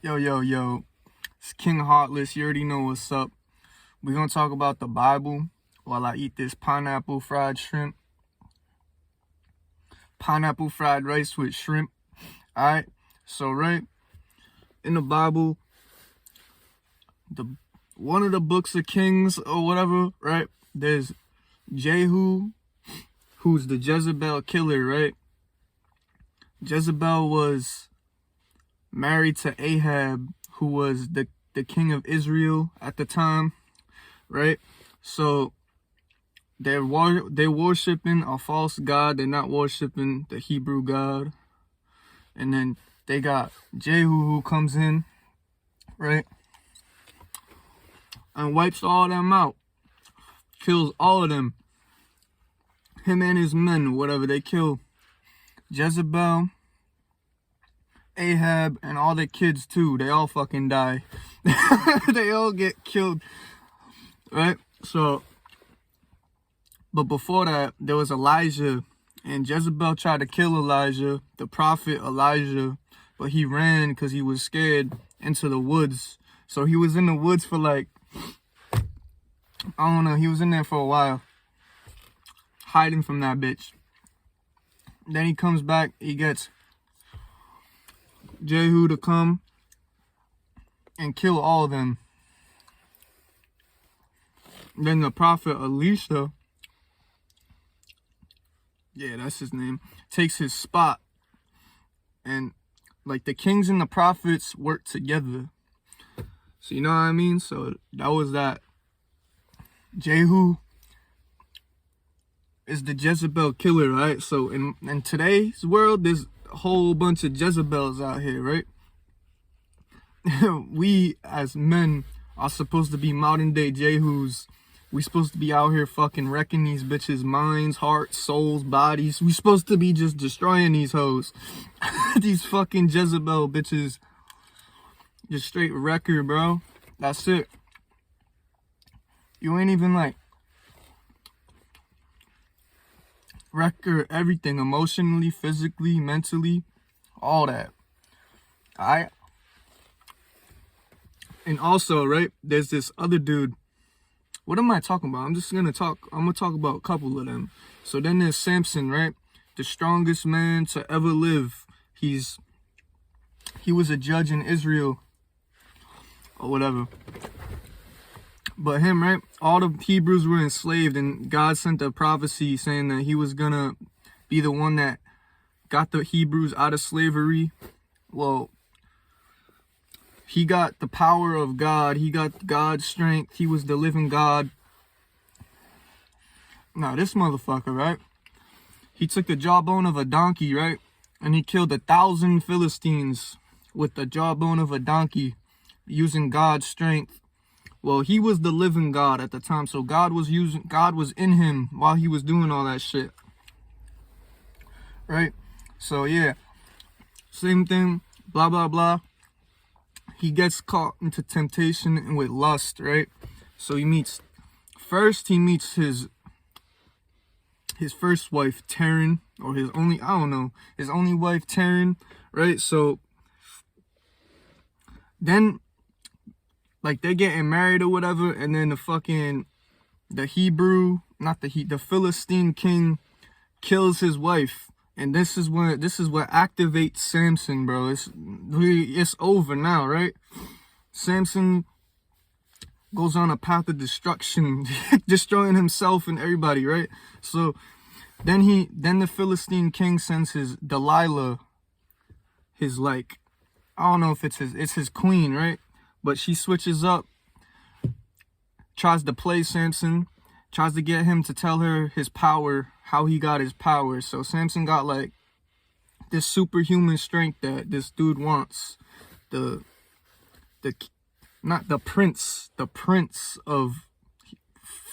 Yo. It's King Heartless. You already know what's up. We're going to talk about the Bible while I eat this pineapple fried shrimp. Pineapple fried rice with shrimp. Alright? So, right in the Bible, one of the books of Kings or whatever, right? There's Jehu, who's the Jezebel killer, right? Jezebel was married to Ahab, who was the king of Israel at the time, right? So they're worshiping a false god. They're not worshiping the Hebrew God. And then they got Jehu, who comes in, right, and wipes all of them out, kills all of them, him and his men, whatever. They kill Jezebel, Ahab, and all their kids too. They all fucking die. They all get killed, right? So, but before that, there was Elijah, and Jezebel tried to kill Elijah, the prophet Elijah, but he ran because he was scared into the woods. So he was in the woods for like, I don't know, he was in there for a while, hiding from that bitch. Then he comes back, he gets Jehu to come and kill all of them. Then the prophet Elisha, yeah, that's his name, takes his spot. And like the kings and the prophets work together. So you know what I mean? So that was that. Jehu is the Jezebel killer, right? So in today's world, there's a whole bunch of Jezebels out here, right? We as men are supposed to be modern day Jehus. We supposed to be out here fucking wrecking these bitches' minds, hearts, souls, bodies. We supposed to be just destroying these hoes. These fucking Jezebel bitches. Just straight wrecker, bro. That's it. You ain't even like wrecker everything, emotionally, physically, mentally, all that. Alright? And also, right, there's this other dude. What am I talking about? I'm gonna talk about a couple of them. So then there's Samson, right? The strongest man to ever live. He was a judge in Israel or whatever. But him, right? All the Hebrews were enslaved, and God sent a prophecy saying that he was gonna be the one that got the Hebrews out of slavery. Well, he got the power of God. He got God's strength. He was the living God. Now, this motherfucker, right? He took the jawbone of a donkey, right? And he killed 1,000 Philistines with the jawbone of a donkey using God's strength. Well, he was the living God at the time. So God was in him while he was doing all that shit. Right? So, yeah. Same thing. Blah, blah, blah. He gets caught into temptation with lust, right? So he meets his first wife, Taryn, or his only wife, Taryn, right? So then, like, they're getting married or whatever, and then the Philistine king kills his wife. And this is what activates Samson, bro. It's over now, right? Samson goes on a path of destruction, destroying himself and everybody, right? So then the Philistine king sends his Delilah, his, like, I don't know if it's his queen, right? But she switches up, tries to play Samson, tries to get him to tell her his power, how he got his power. So Samson got like this superhuman strength that this dude wants. The prince of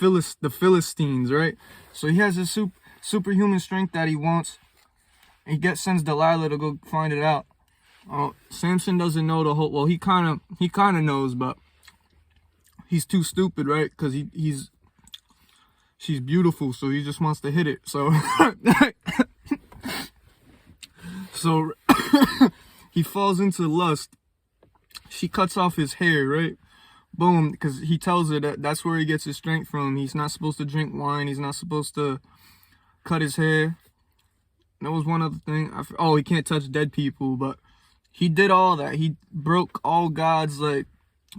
the Philistines, right? So he has this superhuman strength that he wants. And he sends Delilah to go find it out. Samson doesn't know the whole. Well, he kind of knows, but he's too stupid, right? Because she's beautiful, so he just wants to hit it. So So he falls into lust She cuts off his hair, right? Boom, because he tells her that that's where he gets his strength from. He's not supposed to drink wine. He's not supposed to cut his hair. That was one other thing. Oh, he can't touch dead people, but he did all that. He broke all God's, like,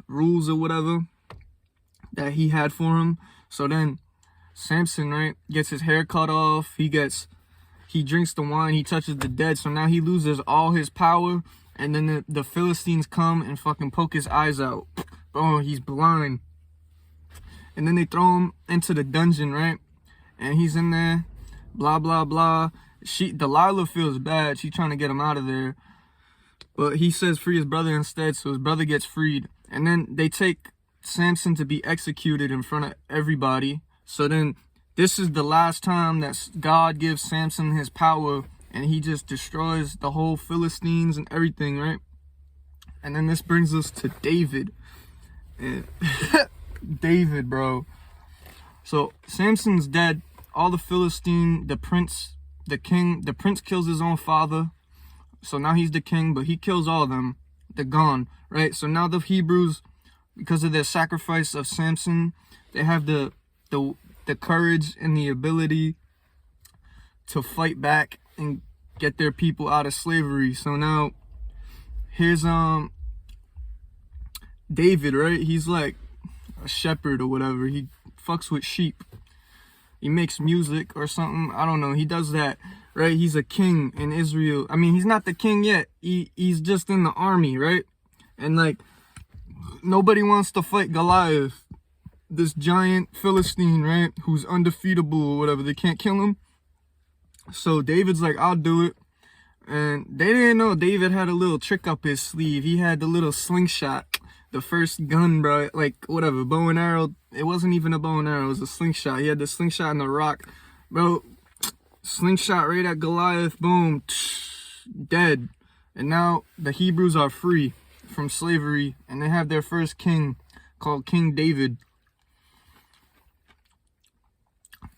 rules or whatever that he had for him. So then Samson, right, gets his hair cut off. He drinks the wine. He touches the dead. So now he loses all his power. And then the Philistines come and fucking poke his eyes out. Oh, he's blind. And then they throw him into the dungeon, right? And he's in there, blah, blah, blah. Delilah feels bad. She's trying to get him out of there. But he says free his brother instead, so his brother gets freed. And then they take Samson to be executed in front of everybody. So then this is the last time that God gives Samson his power, and he just destroys the whole Philistines and everything, right? And then this brings us to David. And David, bro. So Samson's dead. All the Philistine, the prince kills his own father. So now he's the king, but he kills all of them. They're gone, right? So now the Hebrews, because of their sacrifice of Samson, they have the courage and the ability to fight back and get their people out of slavery. So now here's David, right? He's like a shepherd or whatever. He fucks with sheep. He makes music or something. I don't know. He does that, right? He's a king in Israel. I mean, he's not the king yet. He's just in the army, right? And like, nobody wants to fight Goliath, this giant Philistine, right? Who's undefeatable or whatever. They can't kill him. So David's like, I'll do it. And they didn't know David had a little trick up his sleeve. He had the little slingshot. The first gun, bro, like, whatever, bow and arrow. It wasn't even a bow and arrow, it was a slingshot. He had the slingshot and the rock. Bro, slingshot right at Goliath, boom, dead. And now the Hebrews are free from slavery, and they have their first king called King David.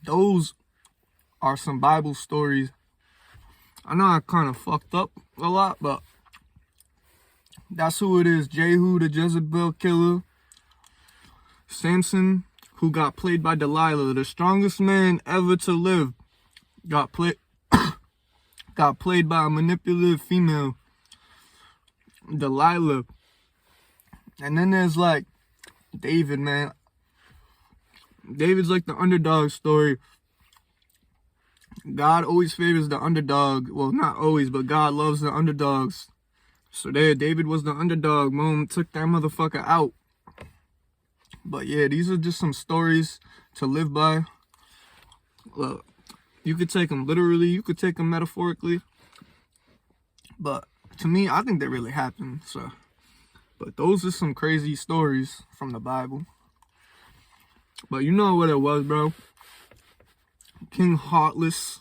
Those are some Bible stories. I know I kind of fucked up a lot, but that's who it is. Jehu, the Jezebel killer. Samson, who got played by Delilah, the strongest man ever to live, got played by a manipulative female, Delilah. And then there's like David, man. David's like the underdog story. God always favors the underdog. Well, not always, but God loves the underdogs. So there, David was the underdog. Boom, took that motherfucker out. But yeah, these are just some stories to live by. Look, you could take them literally, you could take them metaphorically. But to me, I think they really happened. So, but those are some crazy stories from the Bible. But you know what it was, bro. King Heartless.